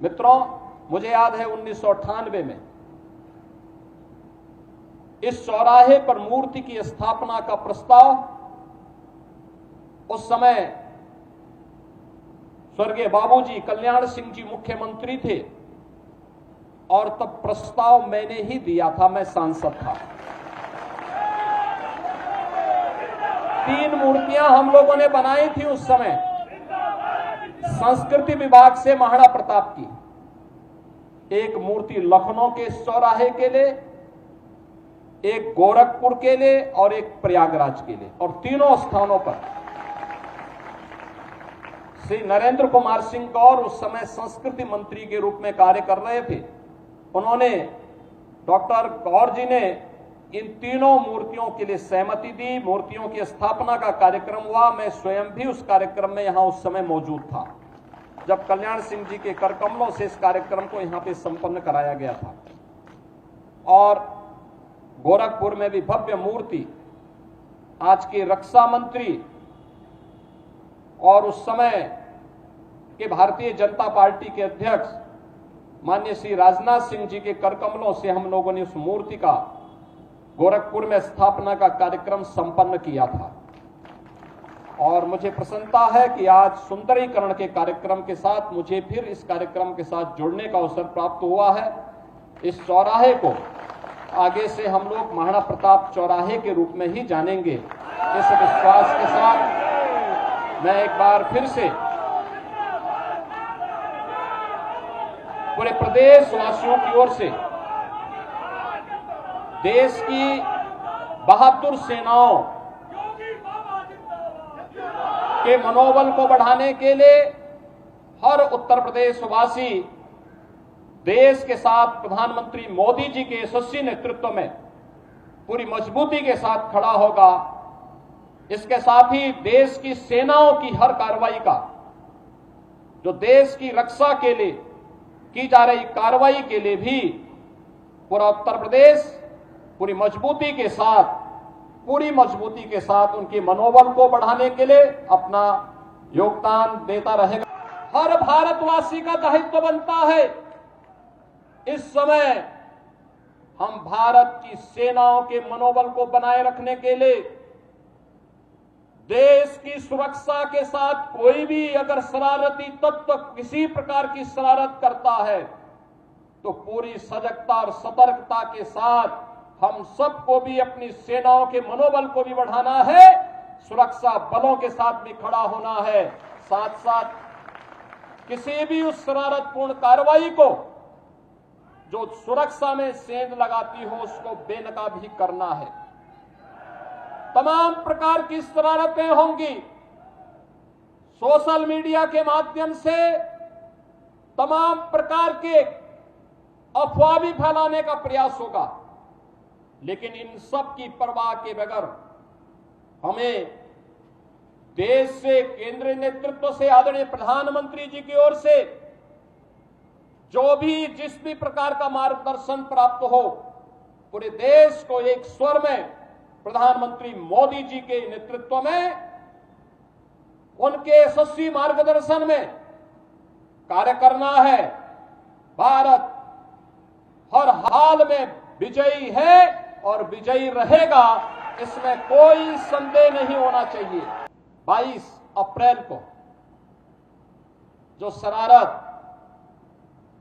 मित्रों, मुझे याद है 1998 में इस चौराहे पर मूर्ति की स्थापना का प्रस्ताव उस समय स्वर्गीय बाबूजी कल्याण सिंह जी मुख्यमंत्री थे और तब प्रस्ताव मैंने ही दिया था, मैं सांसद था। 3 मूर्तियां हम लोगों ने बनाई थी उस समय संस्कृति विभाग से महाराणा प्रताप की। एक मूर्ति लखनऊ के चौराहे के लिए, एक गोरखपुर के लिए और एक प्रयागराज के लिए, और तीनों स्थानों पर श्री नरेंद्र कुमार सिंह गौर उस समय संस्कृति मंत्री के रूप में कार्य कर रहे थे। उन्होंने, डॉक्टर गौर जी ने इन तीनों मूर्तियों के लिए सहमति दी। मूर्तियों की स्थापना का कार्यक्रम हुआ। मैं स्वयं भी उस कार्यक्रम में यहां उस समय मौजूद था जब कल्याण सिंह जी के कर कमलों से इस कार्यक्रम को यहां पे संपन्न कराया गया था। और गोरखपुर में भी भव्य मूर्ति आज के रक्षा मंत्री और उस समय के भारतीय जनता पार्टी के अध्यक्ष माननीय श्री राजनाथ सिंह जी के कर कमलों से हम लोगों ने उस मूर्ति का गोरखपुर में स्थापना का कार्यक्रम संपन्न किया था। और मुझे प्रसन्नता है कि आज सुंदरीकरण के कार्यक्रम के साथ मुझे फिर इस कार्यक्रम के साथ जुड़ने का अवसर प्राप्त हुआ है। इस चौराहे को आगे से हम लोग महाराणा प्रताप चौराहे के रूप में ही जानेंगे। इस विश्वास के साथ मैं एक बार फिर से पूरे प्रदेश वासियों की ओर से देश की बहादुर सेनाओं के मनोबल को बढ़ाने के लिए हर उत्तर प्रदेश वासी देश के साथ प्रधानमंत्री मोदी जी के यशस्वी नेतृत्व में पूरी मजबूती के साथ खड़ा होगा। इसके साथ ही देश की सेनाओं की हर कार्रवाई का, जो देश की रक्षा के लिए की जा रही कार्रवाई के लिए भी पूरा उत्तर प्रदेश पूरी मजबूती के साथ उनके मनोबल को बढ़ाने के लिए अपना योगदान देता रहेगा। हर भारतवासी का दायित्व बनता है इस समय हम भारत की सेनाओं के मनोबल को बनाए रखने के लिए देश की सुरक्षा के साथ कोई भी अगर शरारती तत्व किसी प्रकार की शरारत करता है तो पूरी सजगता और सतर्कता के साथ हम सबको भी अपनी सेनाओं के मनोबल को भी बढ़ाना है, सुरक्षा बलों के साथ भी खड़ा होना है। साथ साथ किसी भी उस शरारतपूर्ण कार्रवाई को जो सुरक्षा में सेंध लगाती हो उसको बेनकाब भी करना है। तमाम प्रकार की शरारतें होंगी, सोशल मीडिया के माध्यम से तमाम प्रकार के अफवाह भी फैलाने का प्रयास होगा, लेकिन इन सब की परवाह के बगैर हमें देश से, केंद्रीय नेतृत्व से, आदरणीय प्रधानमंत्री जी की ओर से जो भी जिस भी प्रकार का मार्गदर्शन प्राप्त हो, पूरे देश को एक स्वर में प्रधानमंत्री मोदी जी के नेतृत्व में उनके यशस्वी मार्गदर्शन में कार्य करना है। भारत हर हाल में विजयी है और विजयी रहेगा, इसमें कोई संदेह नहीं होना चाहिए। 22 अप्रैल को जो शरारत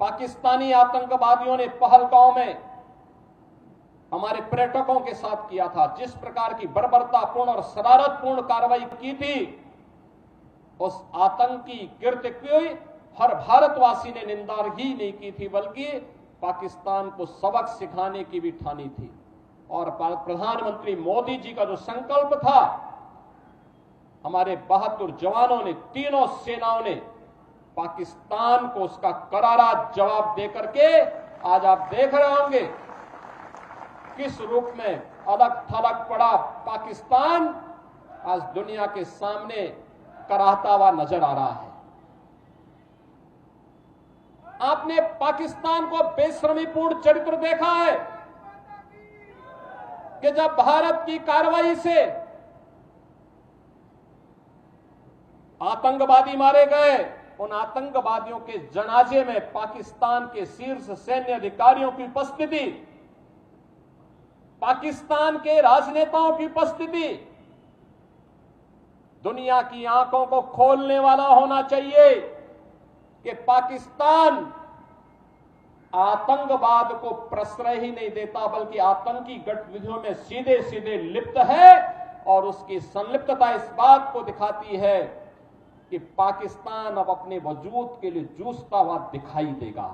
पाकिस्तानी आतंकवादियों ने पहलगांव में हमारे पर्यटकों के साथ किया था, जिस प्रकार की बर्बरतापूर्ण और शरारतपूर्ण कार्रवाई की थी, उस आतंकी कृत्य की हर भारतवासी ने निंदा ही नहीं की थी, बल्कि पाकिस्तान को सबक सिखाने की भी ठानी थी। और प्रधानमंत्री मोदी जी का जो संकल्प था, हमारे बहादुर जवानों ने, तीनों सेनाओं ने पाकिस्तान को उसका करारा जवाब देकर के आज आप देख रहे होंगे किस रूप में अलग थलग पड़ा पाकिस्तान आज दुनिया के सामने कराहता हुआ नजर आ रहा है। आपने पाकिस्तान को बेशर्मीपूर्ण चरित्र देखा है कि जब भारत की कार्रवाई से आतंकवादी मारे गए, उन आतंकवादियों के जनाजे में पाकिस्तान के शीर्ष सैन्य अधिकारियों की उपस्थिति, पाकिस्तान के राजनेताओं की उपस्थिति दुनिया की आंखों को खोलने वाला होना चाहिए कि पाकिस्तान आतंकवाद को प्रश्रय ही नहीं देता बल्कि आतंकी गतिविधियों में सीधे सीधे लिप्त है। और उसकी संलिप्तता इस बात को दिखाती है कि पाकिस्तान अब अपने वजूद के लिए जूझता हुआ दिखाई देगा।